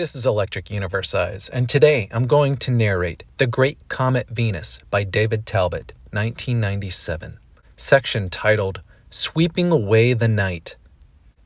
This is Electric Universe Eyes, and today I'm going to narrate The Great Comet Venus by David Talbott, 1997. Section titled, Sweeping Away the Night.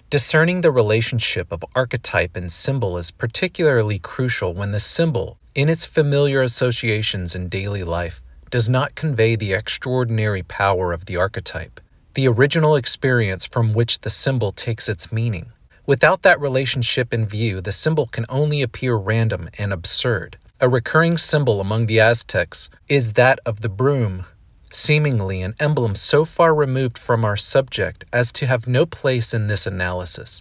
Discerning the relationship of archetype and symbol is particularly crucial when the symbol, in its familiar associations in daily life, does not convey the extraordinary power of the archetype, the original experience from which the symbol takes its meaning. Without that relationship in view, the symbol can only appear random and absurd. A recurring symbol among the Aztecs is that of the broom, seemingly an emblem so far removed from our subject as to have no place in this analysis.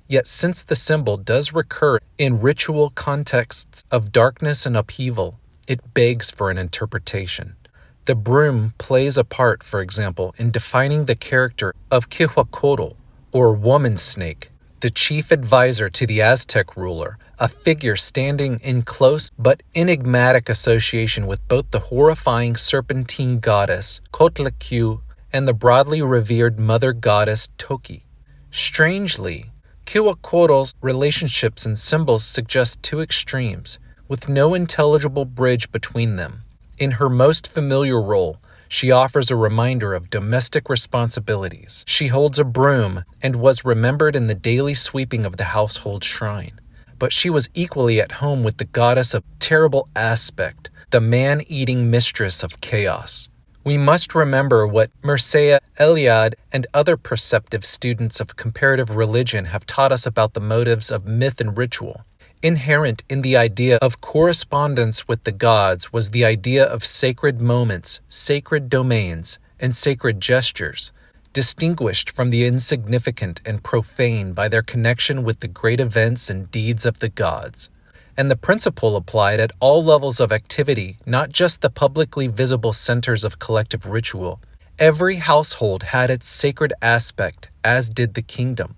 Yet since the symbol does recur in ritual contexts of darkness and upheaval, it begs for an interpretation. The broom plays a part, for example, in defining the character of Quetzalcoatl, or woman snake, the chief advisor to the Aztec ruler, a figure standing in close but enigmatic association with both the horrifying serpentine goddess Coatlicue and the broadly revered mother goddess Toki. Strangely, Quetzalcoatl's relationships and symbols suggest two extremes, with no intelligible bridge between them. In her most familiar role, she offers a reminder of domestic responsibilities. She holds a broom and was remembered in the daily sweeping of the household shrine. But she was equally at home with the goddess of terrible aspect, the man-eating mistress of chaos. We must remember what Mircea Eliade and other perceptive students of comparative religion have taught us about the motives of myth and ritual. Inherent in the idea of correspondence with the gods was the idea of sacred moments, sacred domains, and sacred gestures, distinguished from the insignificant and profane by their connection with the great events and deeds of the gods. And the principle applied at all levels of activity, not just the publicly visible centers of collective ritual. Every household had its sacred aspect, as did the kingdom.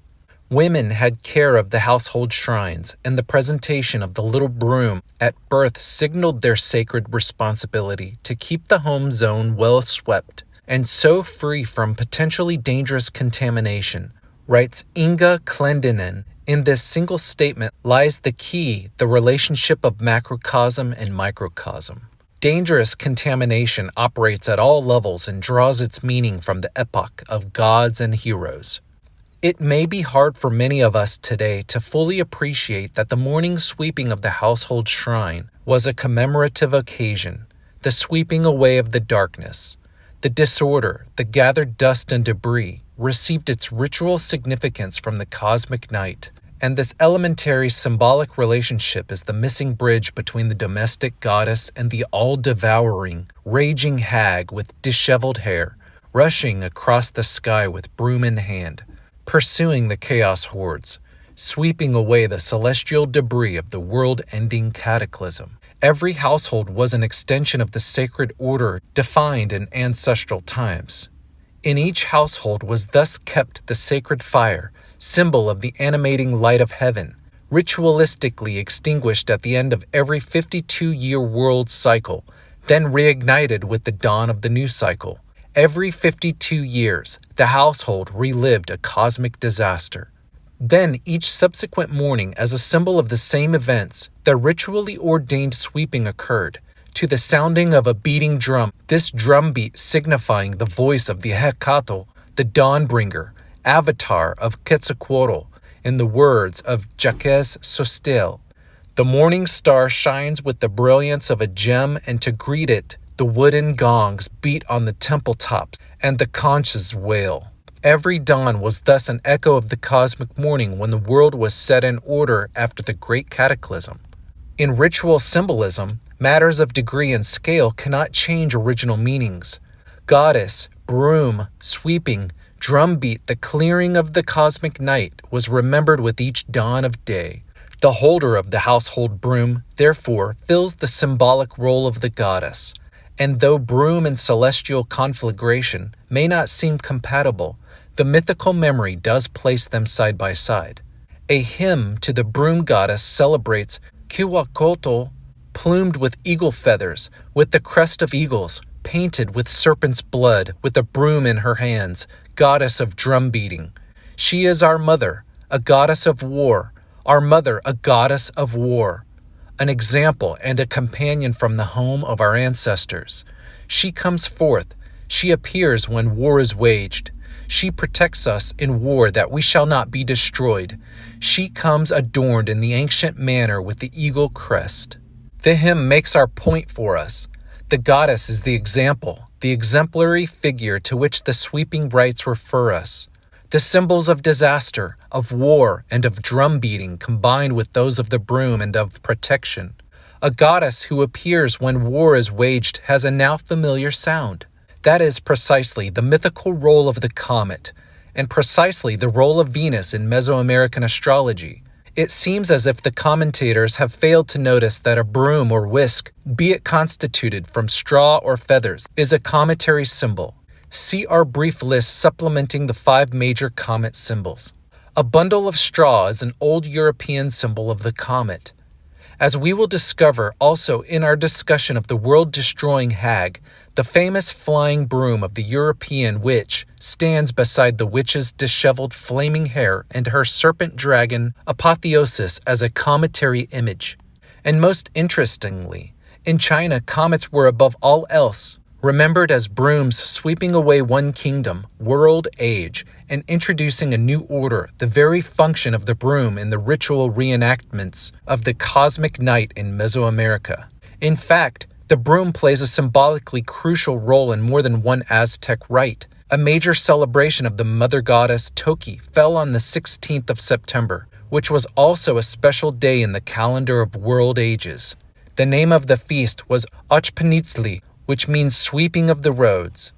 Women had care of the household shrines, and the presentation of the little broom at birth signaled their sacred responsibility to keep the home zone well swept and so free from potentially dangerous contamination. Writes Inga Clendenin, in this single statement lies the key, the relationship of macrocosm and microcosm. Dangerous contamination operates at all levels and draws its meaning from the epoch of gods and heroes. It may be hard for many of us today to fully appreciate that the morning sweeping of the household shrine was a commemorative occasion, the sweeping away of the darkness. The disorder, the gathered dust and debris, received its ritual significance from the cosmic night, and this elementary symbolic relationship is the missing bridge between the domestic goddess and the all-devouring, raging hag with disheveled hair, rushing across the sky with broom in hand, pursuing the chaos hordes, sweeping away the celestial debris of the world-ending cataclysm. Every household was an extension of the sacred order defined in ancestral times. In each household was thus kept the sacred fire, symbol of the animating light of heaven, ritualistically extinguished at the end of every 52-year world cycle, then reignited with the dawn of the new cycle. Every 52 years, the household relived a cosmic disaster. Then, each subsequent morning, as a symbol of the same events, the ritually ordained sweeping occurred. To the sounding of a beating drum, this drumbeat signifying the voice of the Hecatl, the dawnbringer, avatar of Quetzalcoatl, in the words of Jacques Sostel. The morning star shines with the brilliance of a gem, and to greet it, the wooden gongs beat on the temple tops, and the conches wail. Every dawn was thus an echo of the cosmic morning when the world was set in order after the great cataclysm. In ritual symbolism, matters of degree and scale cannot change original meanings. Goddess, broom, sweeping, drumbeat, the clearing of the cosmic night was remembered with each dawn of day. The holder of the household broom, therefore, fills the symbolic role of the goddess. And though broom and celestial conflagration may not seem compatible, the mythical memory does place them side by side. A hymn to the broom goddess celebrates Quetzalcoatl, plumed with eagle feathers, with the crest of eagles, painted with serpent's blood, with a broom in her hands, goddess of drum beating. She is our mother, a goddess of war, our mother a goddess of war, an example and a companion from the home of our ancestors. She comes forth, she appears when war is waged. She protects us in war that we shall not be destroyed. She comes adorned in the ancient manner with the eagle crest. The hymn makes our point for us. The goddess is the example, the exemplary figure to which the sweeping rites refer us. The symbols of disaster, of war, and of drum beating combined with those of the broom and of protection. A goddess who appears when war is waged has a now familiar sound. That is precisely the mythical role of the comet, and precisely the role of Venus in Mesoamerican astrology. It seems as if the commentators have failed to notice that a broom or whisk, be it constituted from straw or feathers, is a cometary symbol. See our brief list supplementing the 5 major comet symbols. A bundle of straw is an old European symbol of the comet. As we will discover also in our discussion of the world-destroying hag, the famous flying broom of the European witch stands beside the witch's disheveled flaming hair and her serpent dragon apotheosis as a cometary image. And most interestingly, in China, comets were above all else remembered as brooms sweeping away one kingdom, world, age, and introducing a new order, the very function of the broom in the ritual reenactments of the cosmic night in Mesoamerica. In fact, the broom plays a symbolically crucial role in more than one Aztec rite. A major celebration of the mother goddess Toki fell on the 16th of September, which was also a special day in the calendar of world ages. The name of the feast was Ochpanitzli, which means sweeping of the roads.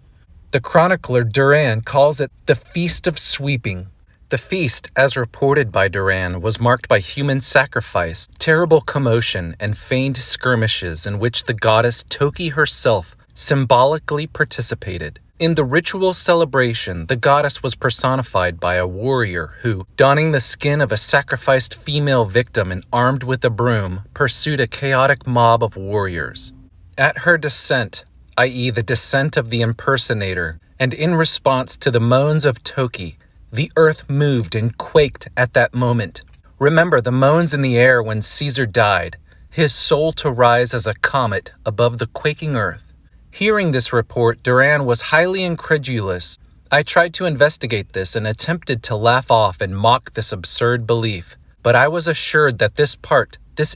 The chronicler Duran calls it the Feast of Sweeping. The feast, as reported by Duran, was marked by human sacrifice, terrible commotion, and feigned skirmishes in which the goddess Toki herself symbolically participated. In the ritual celebration, the goddess was personified by a warrior who, donning the skin of a sacrificed female victim and armed with a broom, pursued a chaotic mob of warriors. At her descent, i.e. the descent of the impersonator, and in response to the moans of Toki, the earth moved and quaked at that moment. Remember the moans in the air when Caesar died, his soul to rise as a comet above the quaking earth. Hearing this report, Duran was highly incredulous. I tried to investigate this and attempted to laugh off and mock this absurd belief, but I was assured that this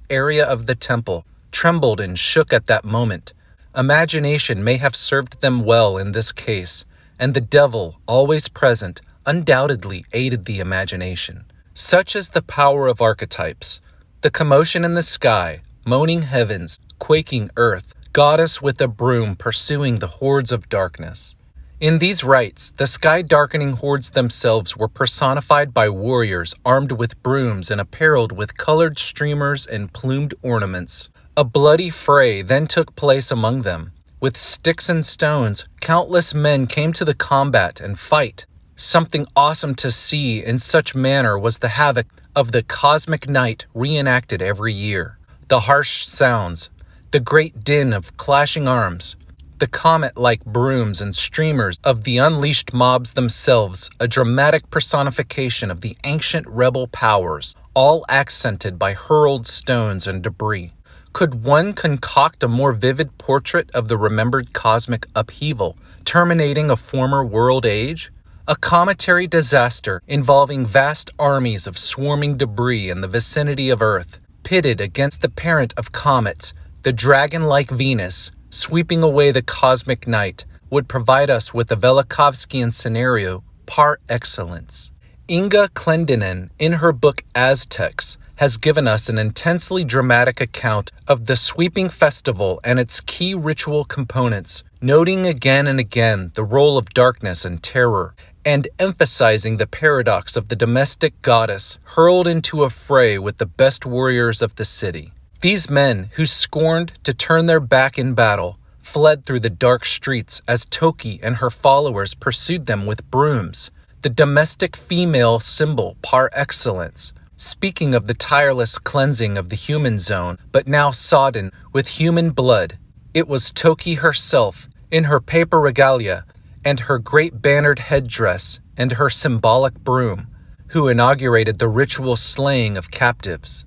area of the temple, trembled and shook at that moment. Imagination may have served them well in this case, and the devil, always present, undoubtedly aided the imagination. Such is the power of archetypes. The commotion in the sky, moaning heavens, quaking earth, goddess with a broom pursuing the hordes of darkness. In these rites, the sky-darkening hordes themselves were personified by warriors armed with brooms and apparelled with colored streamers and plumed ornaments. A bloody fray then took place among them. With sticks and stones, countless men came to the combat and fight. Something awesome to see in such manner was the havoc of the cosmic night reenacted every year. The harsh sounds, the great din of clashing arms, the comet-like brooms and streamers of the unleashed mobs themselves, a dramatic personification of the ancient rebel powers, all accented by hurled stones and debris. Could one concoct a more vivid portrait of the remembered cosmic upheaval, terminating a former world age? A cometary disaster involving vast armies of swarming debris in the vicinity of Earth, pitted against the parent of comets, the dragon-like Venus, sweeping away the cosmic night, would provide us with a Velikovskian scenario par excellence. Inga Clendenin, in her book Aztecs, has given us an intensely dramatic account of the sweeping festival and its key ritual components, noting again and again the role of darkness and terror, and emphasizing the paradox of the domestic goddess hurled into a fray with the best warriors of the city. These men, who scorned to turn their back in battle, fled through the dark streets as Toki and her followers pursued them with brooms, the domestic female symbol par excellence. Speaking of the tireless cleansing of the human zone, but now sodden with human blood, it was Toki herself, in her paper regalia, and her great bannered headdress, and her symbolic broom. who inaugurated the ritual slaying of captives.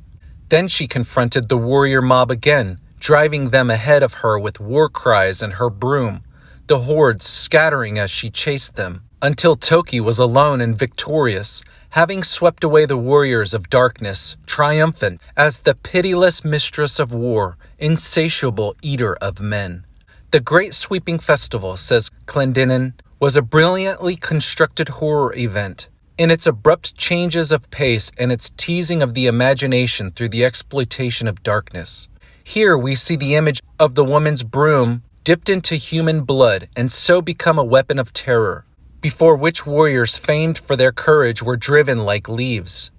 Then she confronted the warrior mob again, driving them ahead of her with war cries and her broom, the hordes scattering as she chased them, until Toki was alone and victorious, having swept away the warriors of darkness, triumphant as the pitiless mistress of war, insatiable eater of men. The great sweeping festival, says Clendenin, was a brilliantly constructed horror event. In its abrupt changes of pace and its teasing of the imagination through the exploitation of darkness. Here we see the image of the woman's broom dipped into human blood and so become a weapon of terror, before which warriors famed for their courage were driven like leaves.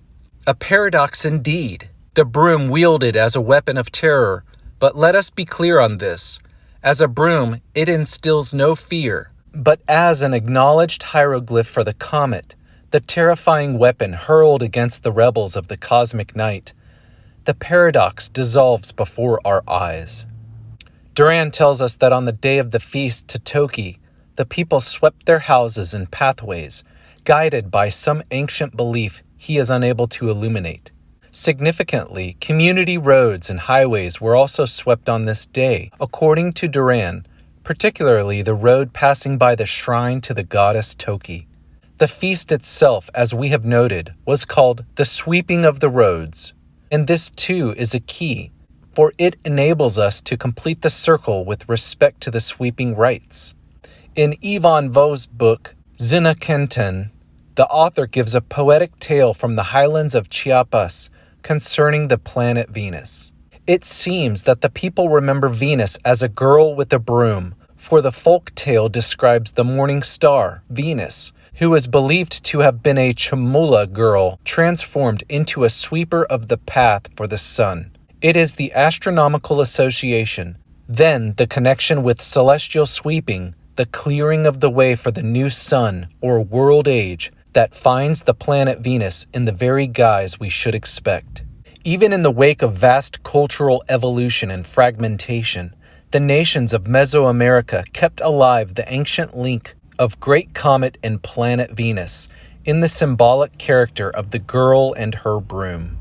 A paradox indeed, the broom wielded as a weapon of terror, but let us be clear on this. As a broom, it instills no fear, but as an acknowledged hieroglyph for the comet, the terrifying weapon hurled against the rebels of the cosmic night, the paradox dissolves before our eyes. Durand tells us that on the day of the feast to Toki, the people swept their houses and pathways, guided by some ancient belief he is unable to illuminate. Significantly, community roads and highways were also swept on this day, according to Durand, particularly the road passing by the shrine to the goddess Toki. The feast itself, as we have noted, was called the Sweeping of the Roads, and this too is a key, for it enables us to complete the circle with respect to the sweeping rites. In Yvonne Vaux's book, Zinakenten, the author gives a poetic tale from the highlands of Chiapas concerning the planet Venus. It seems that the people remember Venus as a girl with a broom, for the folk tale describes the morning star, Venus, who is believed to have been a Chamula girl transformed into a sweeper of the path for the sun. It is the astronomical association, then the connection with celestial sweeping, the clearing of the way for the new sun or world age, that finds the planet Venus in the very guise we should expect. Even in the wake of vast cultural evolution and fragmentation, the nations of Mesoamerica kept alive the ancient link of great comet and planet Venus in the symbolic character of the girl and her broom.